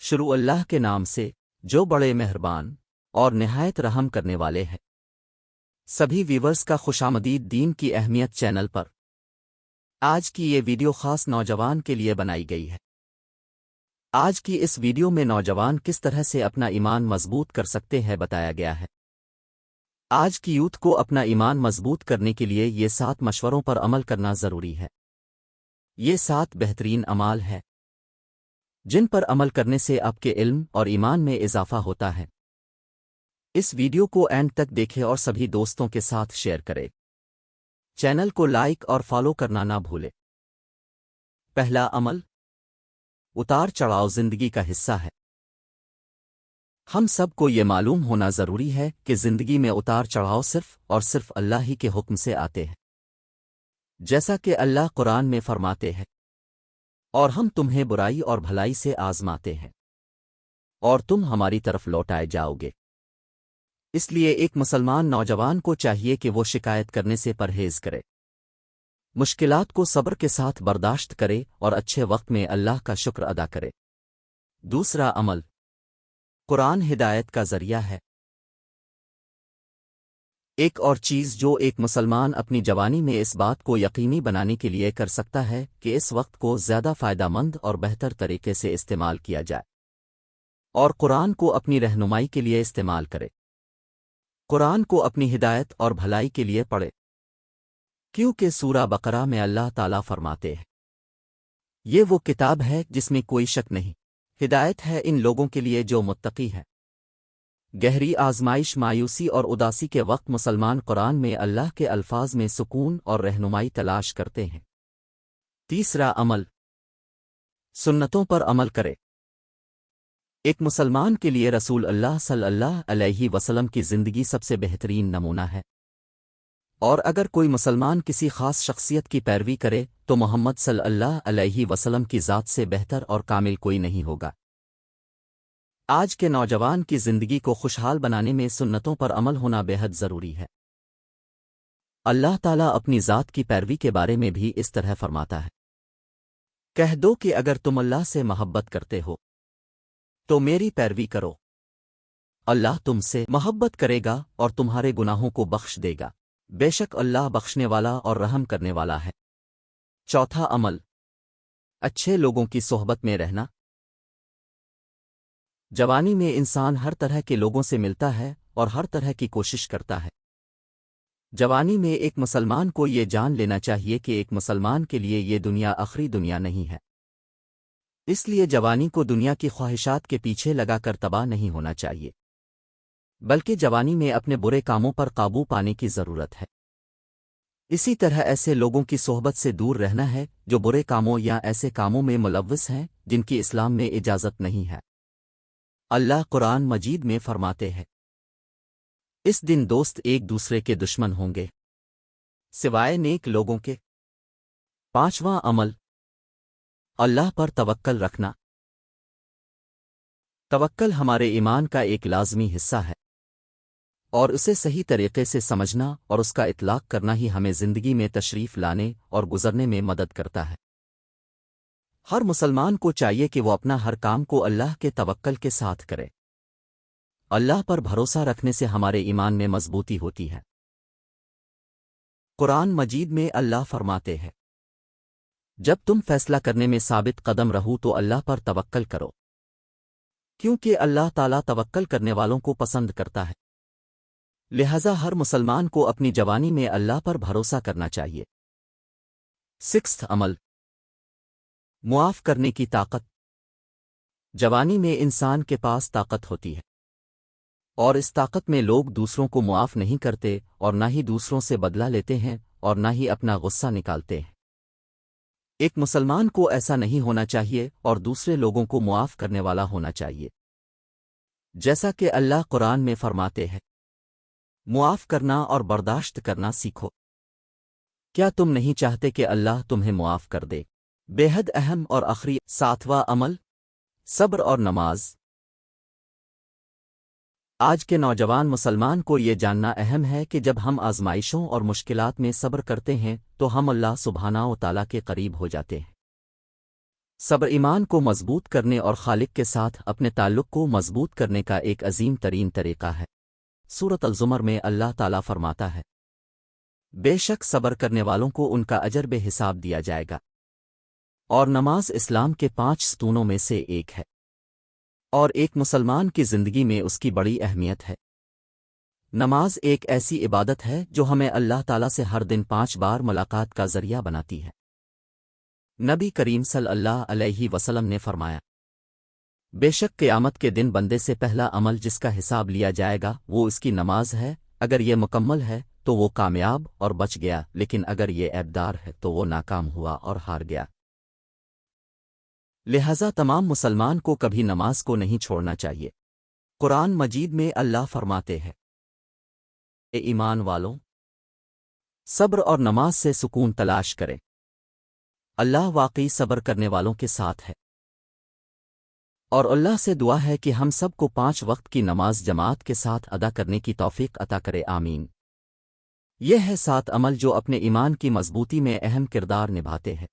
شروع اللہ کے نام سے جو بڑے مہربان اور نہایت رحم کرنے والے ہیں۔ سبھی ویورز کا خوشامدید دین کی اہمیت چینل پر۔ آج کی یہ ویڈیو خاص نوجوان کے لیے بنائی گئی ہے۔ آج کی اس ویڈیو میں نوجوان کس طرح سے اپنا ایمان مضبوط کر سکتے ہیں بتایا گیا ہے۔ آج کی یوتھ کو اپنا ایمان مضبوط کرنے کے لیے یہ 7 مشوروں پر عمل کرنا ضروری ہے۔ یہ 7 بہترین اعمال ہیں جن پر عمل کرنے سے آپ کے علم اور ایمان میں اضافہ ہوتا ہے۔ اس ویڈیو کو اینڈ تک دیکھیں اور سبھی دوستوں کے ساتھ شیئر کریں۔ چینل کو لائک اور فالو کرنا نہ بھولیں۔ پہلا عمل، اتار چڑھاؤ زندگی کا حصہ ہے۔ ہم سب کو یہ معلوم ہونا ضروری ہے کہ زندگی میں اتار چڑھاؤ صرف اور صرف اللہ ہی کے حکم سے آتے ہیں۔ جیسا کہ اللہ قرآن میں فرماتے ہیں، اور ہم تمہیں برائی اور بھلائی سے آزماتے ہیں اور تم ہماری طرف لوٹائے جاؤ گے۔ اس لیے ایک مسلمان نوجوان کو چاہیے کہ وہ شکایت کرنے سے پرہیز کرے، مشکلات کو صبر کے ساتھ برداشت کرے اور اچھے وقت میں اللہ کا شکر ادا کرے۔ دوسرا عمل، قرآن ہدایت کا ذریعہ ہے۔ ایک اور چیز جو ایک مسلمان اپنی جوانی میں اس بات کو یقینی بنانے کے لیے کر سکتا ہے کہ اس وقت کو زیادہ فائدہ مند اور بہتر طریقے سے استعمال کیا جائے، اور قرآن کو اپنی رہنمائی کے لیے استعمال کرے۔ قرآن کو اپنی ہدایت اور بھلائی کے لیے پڑھے، کیونکہ سورہ بقرہ میں اللہ تعالیٰ فرماتے ہیں، یہ وہ کتاب ہے جس میں کوئی شک نہیں، ہدایت ہے ان لوگوں کے لیے جو متقی ہے۔ گہری آزمائش، مایوسی اور اداسی کے وقت مسلمان قرآن میں اللہ کے الفاظ میں سکون اور رہنمائی تلاش کرتے ہیں۔ تیسرا عمل، سنتوں پر عمل کرے۔ ایک مسلمان کے لیے رسول اللہ صلی اللہ علیہ وسلم کی زندگی سب سے بہترین نمونہ ہے، اور اگر کوئی مسلمان کسی خاص شخصیت کی پیروی کرے تو محمد صلی اللہ علیہ وسلم کی ذات سے بہتر اور کامل کوئی نہیں ہوگا۔ آج کے نوجوان کی زندگی کو خوشحال بنانے میں سنتوں پر عمل ہونا بے حد ضروری ہے۔ اللہ تعالیٰ اپنی ذات کی پیروی کے بارے میں بھی اس طرح فرماتا ہے، کہہ دو کہ اگر تم اللہ سے محبت کرتے ہو تو میری پیروی کرو، اللہ تم سے محبت کرے گا اور تمہارے گناہوں کو بخش دے گا، بے شک اللہ بخشنے والا اور رحم کرنے والا ہے۔ چوتھا عمل، اچھے لوگوں کی صحبت میں رہنا۔ جوانی میں انسان ہر طرح کے لوگوں سے ملتا ہے اور ہر طرح کی کوشش کرتا ہے۔ جوانی میں ایک مسلمان کو یہ جان لینا چاہیے کہ ایک مسلمان کے لیے یہ دنیا آخری دنیا نہیں ہے، اس لیے جوانی کو دنیا کی خواہشات کے پیچھے لگا کر تباہ نہیں ہونا چاہیے، بلکہ جوانی میں اپنے برے کاموں پر قابو پانے کی ضرورت ہے۔ اسی طرح ایسے لوگوں کی صحبت سے دور رہنا ہے جو برے کاموں یا ایسے کاموں میں ملوث ہیں جن کی اسلام میں اجازت نہیں ہے۔ اللہ قرآن مجید میں فرماتے ہیں، اس دن دوست ایک دوسرے کے دشمن ہوں گے سوائے نیک لوگوں کے۔ پانچواں عمل، اللہ پر توکل رکھنا۔ توکل ہمارے ایمان کا ایک لازمی حصہ ہے، اور اسے صحیح طریقے سے سمجھنا اور اس کا اطلاق کرنا ہی ہمیں زندگی میں تشریف لانے اور گزرنے میں مدد کرتا ہے۔ ہر مسلمان کو چاہیے کہ وہ اپنا ہر کام کو اللہ کے توکل کے ساتھ کرے۔ اللہ پر بھروسہ رکھنے سے ہمارے ایمان میں مضبوطی ہوتی ہے۔ قرآن مجید میں اللہ فرماتے ہیں، جب تم فیصلہ کرنے میں ثابت قدم رہو تو اللہ پر توکل کرو، کیونکہ اللہ تعالیٰ توکل کرنے والوں کو پسند کرتا ہے۔ لہذا ہر مسلمان کو اپنی جوانی میں اللہ پر بھروسہ کرنا چاہیے۔ سکسٹھ عمل، معاف کرنے کی طاقت۔ جوانی میں انسان کے پاس طاقت ہوتی ہے، اور اس طاقت میں لوگ دوسروں کو معاف نہیں کرتے اور نہ ہی دوسروں سے بدلہ لیتے ہیں اور نہ ہی اپنا غصہ نکالتے ہیں۔ ایک مسلمان کو ایسا نہیں ہونا چاہیے اور دوسرے لوگوں کو معاف کرنے والا ہونا چاہیے، جیسا کہ اللہ قرآن میں فرماتے ہیں، معاف کرنا اور برداشت کرنا سیکھو۔ کیا تم نہیں چاہتے کہ اللہ تمہیں معاف کر دے؟ بے حد اہم اور آخری ساتواں عمل، صبر اور نماز۔ آج کے نوجوان مسلمان کو یہ جاننا اہم ہے کہ جب ہم آزمائشوں اور مشکلات میں صبر کرتے ہیں تو ہم اللہ سبحانہ و تعالیٰ کے قریب ہو جاتے ہیں۔ صبر ایمان کو مضبوط کرنے اور خالق کے ساتھ اپنے تعلق کو مضبوط کرنے کا ایک عظیم ترین طریقہ ہے۔ سورۃ الزمر میں اللہ تعالیٰ فرماتا ہے، بے شک صبر کرنے والوں کو ان کا اجر بے حساب دیا جائے گا، اور نماز اسلام کے 5 ستونوں میں سے ایک ہے، اور ایک مسلمان کی زندگی میں اس کی بڑی اہمیت ہے۔ نماز ایک ایسی عبادت ہے جو ہمیں اللہ تعالیٰ سے ہر دن 5 بار ملاقات کا ذریعہ بناتی ہے۔ نبی کریم صلی اللہ علیہ وسلم نے فرمایا، بے شک قیامت کے دن بندے سے پہلا عمل جس کا حساب لیا جائے گا وہ اس کی نماز ہے، اگر یہ مکمل ہے تو وہ کامیاب اور بچ گیا، لیکن اگر یہ عیبدار ہے تو وہ ناکام ہوا اور ہار گیا۔ لہذا تمام مسلمان کو کبھی نماز کو نہیں چھوڑنا چاہیے۔ قرآن مجید میں اللہ فرماتے ہیں، اے ایمان والوں، صبر اور نماز سے سکون تلاش کریں، اللہ واقعی صبر کرنے والوں کے ساتھ ہے۔ اور اللہ سے دعا ہے کہ ہم سب کو 5 وقت کی نماز جماعت کے ساتھ ادا کرنے کی توفیق عطا کرے، آمین۔ یہ ہے 7 عمل جو اپنے ایمان کی مضبوطی میں اہم کردار نبھاتے ہیں۔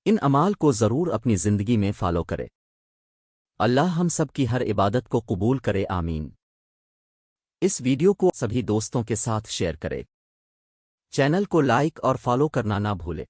ان اعمال کو ضرور اپنی زندگی میں فالو کرے۔ اللہ ہم سب کی ہر عبادت کو قبول کرے، آمین۔ اس ویڈیو کو سبھی دوستوں کے ساتھ شیئر کرے۔ چینل کو لائک اور فالو کرنا نہ بھولے۔